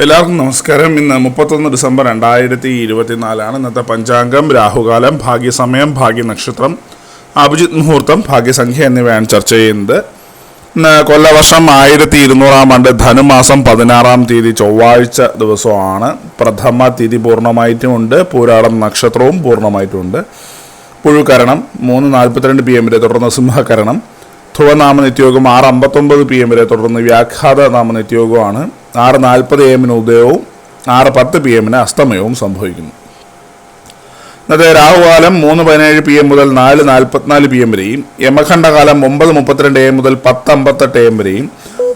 എല്ലാവർക്കും നമസ്കാരം. ഇന്ന് 31 ഡിസംബർ 2024 ഇന്നത്തെ പഞ്ചാംഗം, രാഹുകാലം, ഭാഗ്യസമയം, ഭാഗ്യനക്ഷത്രം, അഭിജിത് മുഹൂർത്തം, ഭാഗ്യസംഖ്യ എന്നിവയാണ് ചർച്ച ചെയ്യുന്നത്. ഇന്ന് കൊല്ലവർഷം 1200 ആണ്ട് ധനുമാസം 16 തീയതി ചൊവ്വാഴ്ച ദിവസമാണ്. പ്രഥമ തിഥി പൂർണ്ണമായിട്ടുമുണ്ട്, പൂരാടം നക്ഷത്രവും പൂർണ്ണമായിട്ടുമുണ്ട്. പുഴുകരണം 3:42 PM വരെ, തുടർന്ന് സിംഹകരണം. ധ്രുവനാമനിത്യോഗം 6:59 PM വരെ, തുടർന്ന് വ്യാഘാത നാമനിത്യോഗമാണ്. 6:40 AM ഉദയവും 6:10 PM അസ്തമയവും സംഭവിക്കുന്നു. ഇന്നത്തെ രാഹുകാലം 3:17 PM മുതൽ 4:44 PM വരെയും, യമഖണ്ഡകാലം 9:32 AM മുതൽ 10:58 AM വരെയും,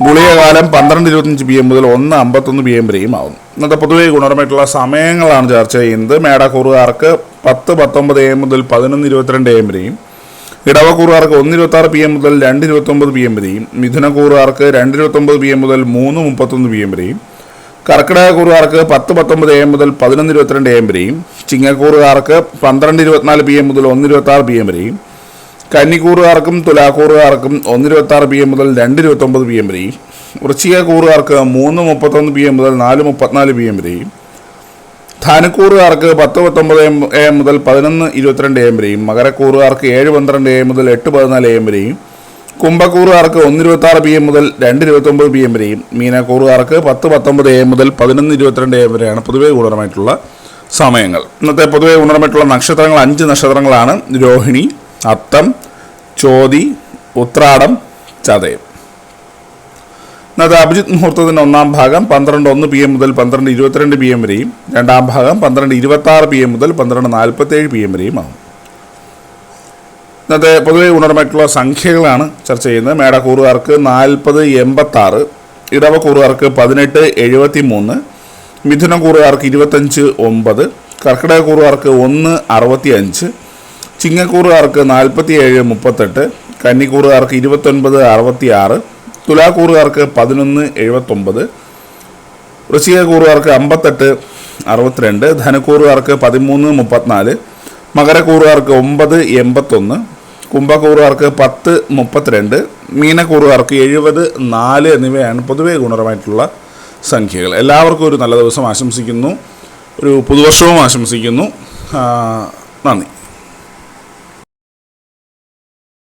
ഗുളികകാലം 12:25 PM മുതൽ 1:51 PM വരെയും ആകും. ഇന്നത്തെ പൊതുവെ ഗുണപരമായിട്ടുള്ള സമയങ്ങളാണ് ചർച്ച ചെയ്യുന്നത്. മേടക്കൂറുകാർക്ക് 10:19 AM മുതൽ 11:22 AM വരെയും, ഇടവക്കൂറുകാർക്ക് 1:26 PM മുതൽ 2:29 PM വരെയും, മിഥുനക്കൂറുകാർക്ക് 2:29 PM മുതൽ 3:31 PM വരെയും, കർക്കിടകക്കൂറുകാർക്ക് 10:19 AM മുതൽ 11:22 AM വരെയും, ചിങ്ങക്കൂറുകാർക്ക് 12:24 PM മുതൽ 1:26 PM വരെയും, കന്നിക്കൂറുകാർക്കും തുലാക്കൂറുകാർക്കും 1:26 PM മുതൽ 2:29 PM വരെയും, വൃശ്ചികക്കൂറുകാർക്ക് 3:31 PM മുതൽ 4:34 PM വരെയും, ധാനക്കൂറുകാർക്ക് 10:19 AM മുതൽ 11:22 AM വരെയും, മകരക്കൂറുകാർക്ക് 7:12 AM മുതൽ 8:14 AM വരെയും, കുംഭക്കൂറുകാർക്ക് 1:26 PM മുതൽ 2:29 PM വരെയും, മീനക്കൂറുകാർക്ക് 10:19 AM മുതൽ 11:22 AM വരെയാണ് പൊതുവെ ഗുണപരമായിട്ടുള്ള സമയങ്ങൾ. ഇന്നത്തെ പൊതുവെ ഗുണപരമായിട്ടുള്ള നക്ഷത്രങ്ങൾ 5 നക്ഷത്രങ്ങളാണ്: രോഹിണി, അത്തം, ചോതി, ഉത്രാടം, ചതയം. ഇന്നത്തെ അഭിജിത് മുഹൂർത്തത്തിൻ്റെ ഒന്നാം ഭാഗം 12:01 PM മുതൽ 12:22 PM വരെയും, രണ്ടാം ഭാഗം 12:26 PM മുതൽ 12:47 PM വരെയും ആകും. ഇന്നത്തെ പൊതുവെ ഗുണപരമായിട്ടുള്ള സംഖ്യകളാണ് ചർച്ച ചെയ്യുന്നത്. മേടക്കൂറുകാർക്ക് 40:86, ഇടവക്കൂറുകാർക്ക് 18:73, മിഥുനക്കൂറുകാർക്ക് 25:9, കർക്കിടകക്കൂറുകാർക്ക് 1:65, ചിങ്ങക്കൂറുകാർക്ക് 47:38, കന്നിക്കൂറുകാർക്ക് 29:66, തുലാക്കൂറുകാർക്ക് 11:79, വൃശ്ചികക്കൂറുകാർക്ക് 58:62, ധനുക്കൂറുകാർക്ക് 13:34, മകരക്കൂറുകാർക്ക് 9:81, കുംഭക്കൂറുകാർക്ക് 10:32, മീനക്കൂറുകാർക്ക് 70:4 എന്നിവയാണ് പൊതുവെ ഗുണപരമായിട്ടുള്ള സംഖ്യകൾ. എല്ലാവർക്കും ഒരു നല്ല ദിവസം ആശംസിക്കുന്നു. ഒരു പുതുവർഷവും ആശംസിക്കുന്നു. നന്ദി.